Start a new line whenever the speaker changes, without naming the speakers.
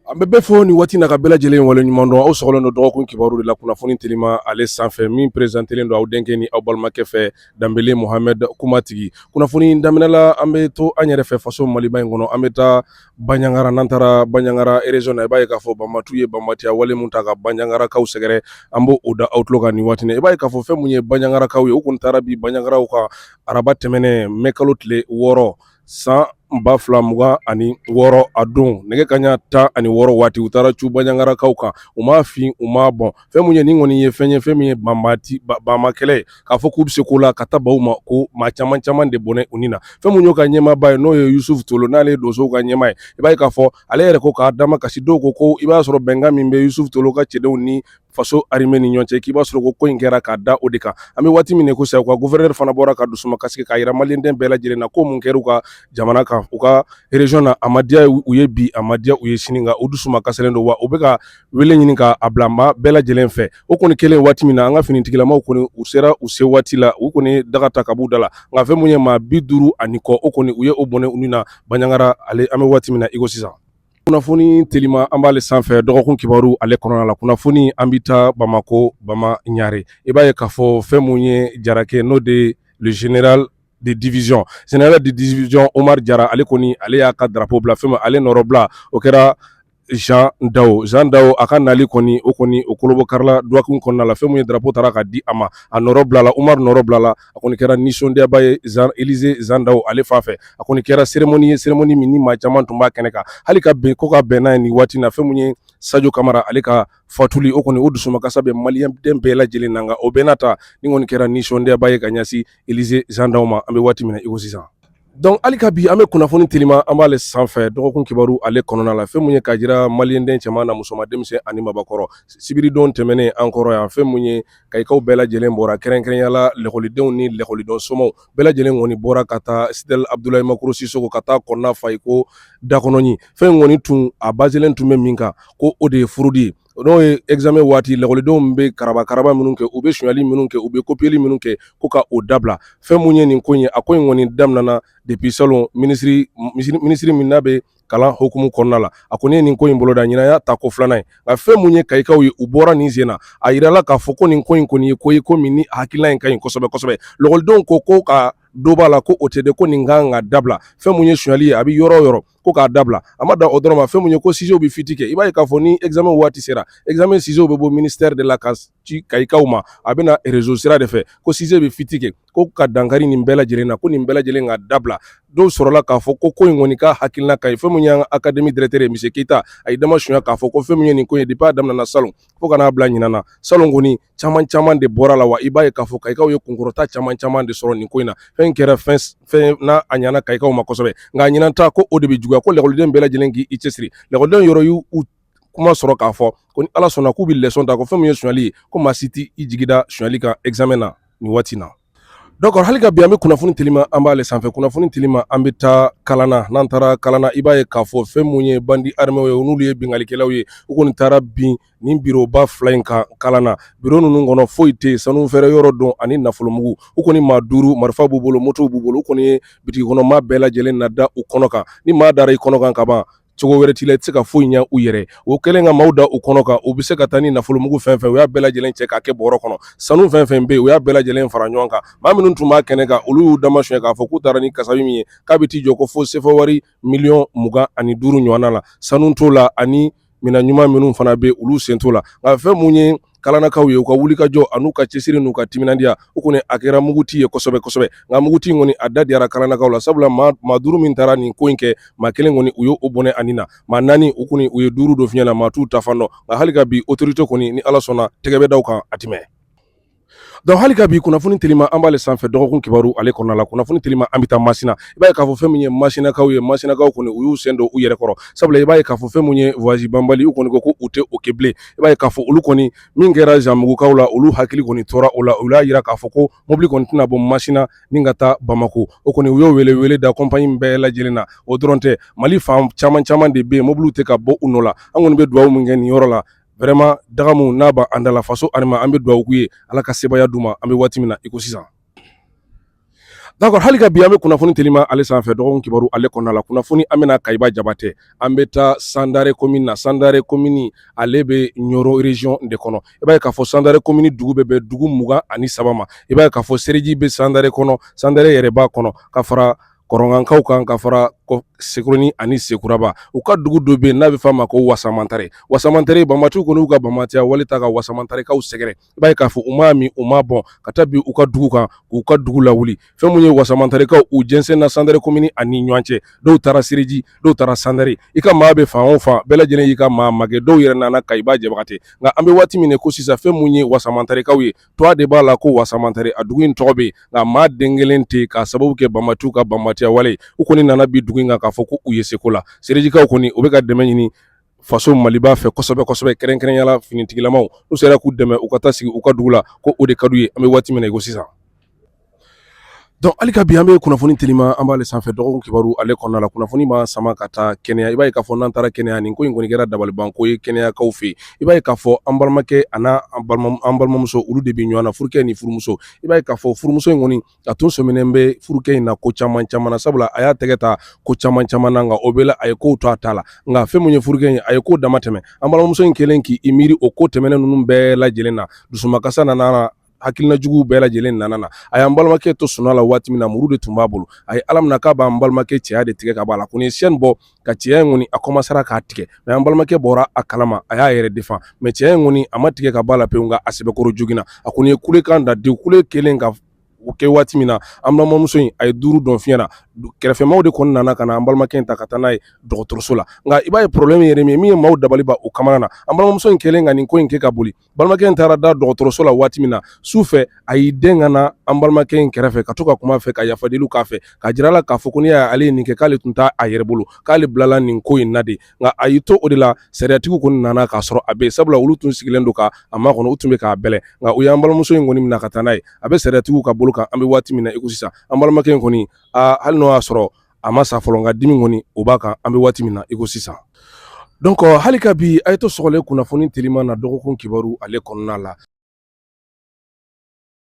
An bɛ bɛɛ fɔ ni waati na ka bɛɛ lajɛlen waleɲuman dɔn aw sɔgɔlen don dɔgɔkun kibaru de la kunnafoni telima ale sanfɛ min présentélen don aw denkɛ ni aw balimakɛ fɛ Danbele Mohamed Kumatigi. Kunnafoni daminɛ la an bɛ to an yɛrɛ fɛ faso Maliba in kɔnɔ an bɛ taa Bandiagara n'an taara Bandiagara région na i b'a ye k'a fɔ Banbatu ye banbatiya wale mun ta ka Bandiagarakaw sɛgɛrɛ an b'o da aw tulo kan nin waati i b'a ye k'a fɔ fɛn mun ye Bandiagarakaw ye u kun taara bi Bandiagaraw ka araba tɛmɛnen mai kalo tile 6 san 2026 a don nɛgɛ kaɲa 16 waati u taara cu Bandiagarakaw kan u m'a fin u m'a bɔn fɛn mun ye nin kɔni ye fɛn ye fɛn min ye banmakɛlɛ k'a fɔ k'u bɛ se k'o la ka taa baw ma ko maa caman caman de bɔnɛ u ni na fɛn mun y'o ka ɲɛmaaba ye n'o ye Yusuf Tolo n'ale ye donsow ka ɲɛmaa ye i b'a ye k'a fɔ ale yɛrɛ ko k'a dama kasi dɔw ko i b'a sɔrɔ bɛnkan min bɛ Yusuf Tolo ka cɛdenw ni faso armée ni ɲɔgɔn cɛ k'i b'a sɔrɔ ko in kɛra k'a da o de kan an bɛ waati min ko sisan u ka gouverneur fana bɔra ka dusuma kasigi k'a yira maliyɛnden bɛɛ lajɛlen na ko mun kɛra u ka jamana kan u ka région na a ma diya u ye bi a ma diya u ye sini nka u dusuma kasalen don wa u bɛ ka wele ɲini k'a bila maa bɛɛ lajɛlen fɛ o kɔni kɛlen waati min na an ka finitigilamaw kɔni u sera u se waati la u kɔni daga ta ka b'u da la nka fɛn mun ye maa 50 ani kɔ o kɔni u ye o bɔnɛ u ni na Bandiagara ale an bɛ waati min na i ko sisan. Kunnafoni telima an b'ale sanfɛ dɔgɔkun kibaru ale kɔnɔna la kunnafoni an bɛ taa Bamako Bamaɲare i b'a ye k'a fɔ fɛn mun ye Jarakɛ n'o de le général de division Omar Jara ale kɔni ale y'a ka drapeau bila fɛn min ale nɔrɔ bila o kɛra Jean Dao a ka nali kɔni o kolobɔ karila duwawu kɔnɔna la fɛn mun ye drapeau taara ka di a ma a nɔrɔ bila la Umar nɔrɔ bila la a kɔni kɛra nisɔndiyaba ye Élysée Jean Dao ale fa fɛ a kɔni kɛra cérémonie min ni maa caman tun b'a kɛnɛ kan hali ka bɛn ko ka bɛn n'a ye nin waati na fɛn mun ye Sadio Kamara ale ka fatuli o kɔni o dusumakasa bɛ maliyɛnden bɛɛ lajɛlen na nka o bɛɛ n'a ta ni kɔni kɛra nisɔndiyaba ye ka ɲɛsin Élysée Jean Dao ma an bɛ waati min na i ko sisan. Donc hali ka bi an bɛ kunnafoni telima an b'ale sanfɛ dɔgɔkun kibaru ale kɔnɔna la fɛn mun ye ka jira maliyɛnden cɛman na musoman denmisɛn ani mabakɔrɔ sibiridon tɛmɛnen an kɔrɔ yan fɛn mun ye kayikaw bɛɛ lajɛlen bɔra kɛrɛnkɛrɛnya la lɛkɔlidenw ni lɛkɔlidon somɔgɔw bɛɛ lajɛlen kɔni bɔra ka taa Sidel Abdulaye Makuru Sisoko ka taa kɔnɔna fa i ko dakɔnɔni fɛn kɔni tun a baselen tun bɛ min kan ko o de ye furudi ye n'o ye examen waati lɛkɔlidenw bɛ karaba minnu kɛ u bɛ sonyali minnu kɛ u bɛ kopiyeli minnu kɛ ko ka o dabila fɛn mun ye nin ko in ye a ko in kɔni daminɛna depuis salon ministre min n'a bɛ kalan hukumu kɔnɔna la a kɔni ye nin ko in boloda ɲinaya ta ko filanan ye nka fɛn mun ye kayikaw ye u bɔra nin sen na a yirala k'a fɔ ko nin ko in kɔni ye ko ye ko min ni hakilina in ka ɲi kosɛbɛ kosɛbɛ lɛkɔlidenw ko ka dɔ b'a la ko o tɛ de ko nin kan ka dabila fɛn mun ye sonyali ye a bɛ yɔrɔ o yɔrɔ ko k'a dabila a ma da o dɔrɔn ma fɛn mun ye ko ciseaux bɛ fiti kɛ i b'a ye k'a fɔ ni examen waati sera examen ciseaux bɛ bɔ ministère de la ka ci kayikaw ma a bɛ na réseau sira de fɛ ko ciseaux bɛ fiti kɛ ko ka dankari nin bɛɛ lajɛlen na ko nin bɛɛ lajɛlen ka dabila dɔw sɔrɔla k'a fɔ ko in kɔni ka hakilina ka ɲi fɛn mun y'an ka académie directeur ye monsieur Keita a ye dama suɲɛ k'a fɔ ko fɛn mun ye nin ko ye depuis a daminɛna salon fo ka n'a bila ɲinan na salon kɔni caman de bɔra la wa i b'a ye k'a fɔ kayikaw ye kunkɔrɔta caman de sɔrɔ nin ko in na fɛn kɛra fɛn n'a a ɲana kayikaw ma kosɛbɛ nka a ɲinan ta ko o de bɛ juguya ko lɛkɔliden bɛɛ lajɛlen k'i cɛsiri lɛkɔliden yɔrɔ y'u kuma sɔrɔ k'a fɔ ko ni ala sɔnna k'u bɛ leçon ta ko fɛn mun ye sonyali ye ko maa si t'i jigida sonyali kan examen na nin waati na. Donc hali ka bi an bɛ kunnafoni telima an b'ale sanfɛ kunnafoni telima an bɛ taa kalanna n'an taara kalanna i b'a ye k'a fɔ fɛn mun ye bandi armɛw ye n'olu ye bingalikɛlaw ye u kɔni taara bin nin biroba fila in kan kalanna biro ninnu kɔnɔ foyi tɛ yen sanu fɛrɛ yɔrɔ dɔn ani nafolomugu u kɔni maa 5 marifa b'u bolo motow b'u bolo u kɔni ye bitigi kɔnɔ maa bɛɛ lajɛlen na da u kɔnɔ kan ni maa dara i kɔnɔ kan ka ban cogo wɛrɛ t'i la i tɛ se ka foyi ɲɛ u yɛrɛ o kɛlen ka maaw da u kɔnɔ kan u bɛ se ka taa ni nafolomugu fɛn fɛn u y'a bɛɛ lajɛlen cɛ k'a kɛ bɔrɔ kɔnɔ sanu fɛn fɛn bɛ yen u y'a bɛɛ lajɛlen fara ɲɔgɔn kan maa minnu tun b'a kɛnɛ kan olu y'u dama suɲɛ k'a fɔ k'u taara ni kasabi min ye k'a bɛ t'i jɔ ko fo sefawari 25 ɲɔgɔnna la sanu t'o la ani minɛn ɲuman minnu fana bɛ olu sen t'o la nka fɛn mun ye kalanakaw ye u ka wulikajɔ an'u ka cɛsiri n'u ka timinandiya o kɔni a kɛra muguti ye kosɛbɛ kosɛbɛ nka muguti in kɔni a da diyara kalanakaw la sabula maa 5 min taara nin ko in kɛ maa 1 kɔni u y'o bɔnɛ ani na maa 4 u kɔni u ye 5 dɔ fiɲɛ na maa t'u ta fan dɔn nka hali ka bi autorité kɔni ni ala sɔnna tɛgɛ bɛ da u kan a tɛmɛ. Donc hali ka bi kunnafoni telima an b'ale sanfɛ dɔgɔkun kibaru ale kɔnɔna la kunnafoni telima an bɛ taa Masina i b'a ye k'a fɔ fɛn min ye masinakaw kɔni u y'u sen don u yɛrɛ kɔrɔ sabula i b'a ye k'a fɔ fɛn min ye voyage banbali u kɔni ko u tɛ o kɛ bilen i b'a ye k'a fɔ olu kɔni min kɛra Zanbugukaw la olu hakili kɔni tora o la u y'a yira k'a fɔ ko mobili kɔni tɛna bɔ Masina ni ka taa Bamako o kɔni u y'o wele da compagnie bɛɛ lajɛlen na o dɔrɔn tɛ Mali fan caman de bɛ yen mobiliw tɛ ka bɔ u nɔ la an kɔni bɛ dugawu min kɛ nin yɔrɔ la vraiment dagamu n'a b'a an dala faso arima an bɛ dugawu k'u ye ala ka sebaya d'u ma an bɛ waati min na i ko sisan D'accord, hali ka bi an bɛ kunnafoni telima ale sanfɛ dɔgɔkun kibaru ale kɔnɔna la. Kunnafoni an bɛna Kayiba Jabate. An bɛ taa Sandare commune na. Sandare commune ale bɛ Ɲoro région de kɔnɔ. I b'a ye k'a fɔ Sandare commune dugu bɛ bɛn dugu 23 ma. I b'a ye k'a fɔ Sereji bɛ Sandare kɔnɔ, Sandare yɛrɛ b'a kɔnɔ, ka fara Kɔrɔnkankaw kan, ka fara Sekuruni ani Sekuraba. U ka dugu dɔ bɛ yen n'a bɛ f'a ma ko Wasamantare. Wasamantare banbatigiw kɔni y'u ka banbatiya wali ta ka Wasamantarekaw sɛgɛrɛ. I b'a ye k'a fɔ u m'a min, u m'a bɔn, ka taa bin u ka dugu kan, k'u ka dugu lawuli. Fɛn mun ye Wasamantarekaw u jɛnsɛn na Sandare commune ani ɲɔgɔn cɛ. Dɔw taara Sereji, dɔw taara Sandare. I ka maa bɛ fan o fan, bɛɛ lajɛlen y'i ka maa magɛ. Dɔw yɛrɛ nana Kayiba Jabate. Nka an bɛ waati min na ko sisan fɛn mun ye Wasamantarekaw ye, toit de b'a la ko Wasamantare, a dugu in tɔgɔ bɛ yen. Nka maa den kelen tɛ yen k'a sababu kɛ banbatigiw ka banbatiya wale. U kɔni nana bi dugu in kan k'a fɔ ko u ye seko la. Serejikaw kɔni u bɛ ka dɛmɛ ɲini faso Maliba fɛ kosɛbɛ kosɛbɛ, kɛrɛnkɛrɛnyala finitigilamaw. N'u sera k'u dɛmɛ u ka taa sigi u ka dugu la, ko o de ka d'u ye. An bɛ waati min na i ko sisan. Donc hali ka bi an bɛ kunnafoni telima an b'ale sanfɛ dɔgɔkun kibaru ale kɔnɔna la. Kunnafoni b'an sama ka taa kɛnɛya. I b'a ye k'a fɔ n'an taara kɛnɛya, nin ko in kɔni kɛra dabalibanko ye kɛnɛyakaw fɛ yen. I b'a ye k'a fɔ an balimakɛ a n'a an balimamuso olu de bɛ ɲɔgɔn na, furukɛ ni furumuso. I b'a ye k'a fɔ furumuso in kɔni a tun sɔminen bɛ furukɛ in na ko caman caman na, sabula a y'a tɛgɛ ta ko caman caman na, nka o bɛɛ la a ye kow to a ta la. Nka fɛn mun ye furukɛ in a ye ko dama tɛmɛ. An balimamuso in kɛlen k'i miiri o ko tɛmɛnen ninnu bɛɛ lajɛlen na, dusumakasa nana, hakilina jugu bɛɛ lajɛlen nana na. A y'an balimakɛ to sɔnna la waati min na, muru de tun b'a bolo. A ye Ala minɛ k'a b'an balimakɛ cɛya de tigɛ ka bɔ a la. Ko ni ye chaîne bɔ ka cɛya in kɔni a commencera k'a tigɛ, mais an balimakɛ bɔra a kalama, a y'a yɛrɛ défend, mais cɛya in kɔni a ma tigɛ ka bɔ a la pewu, nka a sɛbɛkɔrɔ joginna. A kɔni ye kulekan da den kule kelen ka o kɛ waati min na, an balimamuso in a ye 5 dɔn fiɲɛ na. Kɛrɛfɛmaaw de kɔni nana ka na an balimakɛ in ta ka taa n'a ye dɔgɔtɔrɔso la. Nka i b'a ye problème yɛrɛ min ye maaw dabali ban o kamana na. An balimamuso in kɛlen ka nin ko in kɛ ka boli, balimakɛ in taara da dɔgɔtɔrɔso la waati min na, su fɛ a y'i den ka na an balimakɛ in kɛrɛfɛ ka to ka kuma fɛ, ka yafadeliw k'a fɛ, ka jira a la k'a fɔ ko n'i y'a ye ale ye nin kɛ k'ale tun t'a a yɛrɛ bolo, k'ale bilala nin ko in na de. Nka a y'i to o de la, sariyatigiw kɔni nana k'a sɔrɔ a bɛ yen, sabula olu tun sigilen don ka a makɔnɔ, u tun bɛ k'a bɛlɛ. Nka u y'an balimamuso in kɔni minɛ ka taa n'a ye, a bɛ sariyatigiw ka bolo kan. An bɛ waati min na i ko sisan, an balimakɛ in kɔni hali n'o y'a sɔrɔ a ma sa fɔlɔ, nka dimi kɔni o b'a kan. An bɛ waati min na i ko sisan. Donc hali ka bi a ye to sɔgɔlen kunnafoni telima na dɔgɔkun kibaru ale kɔnɔna la.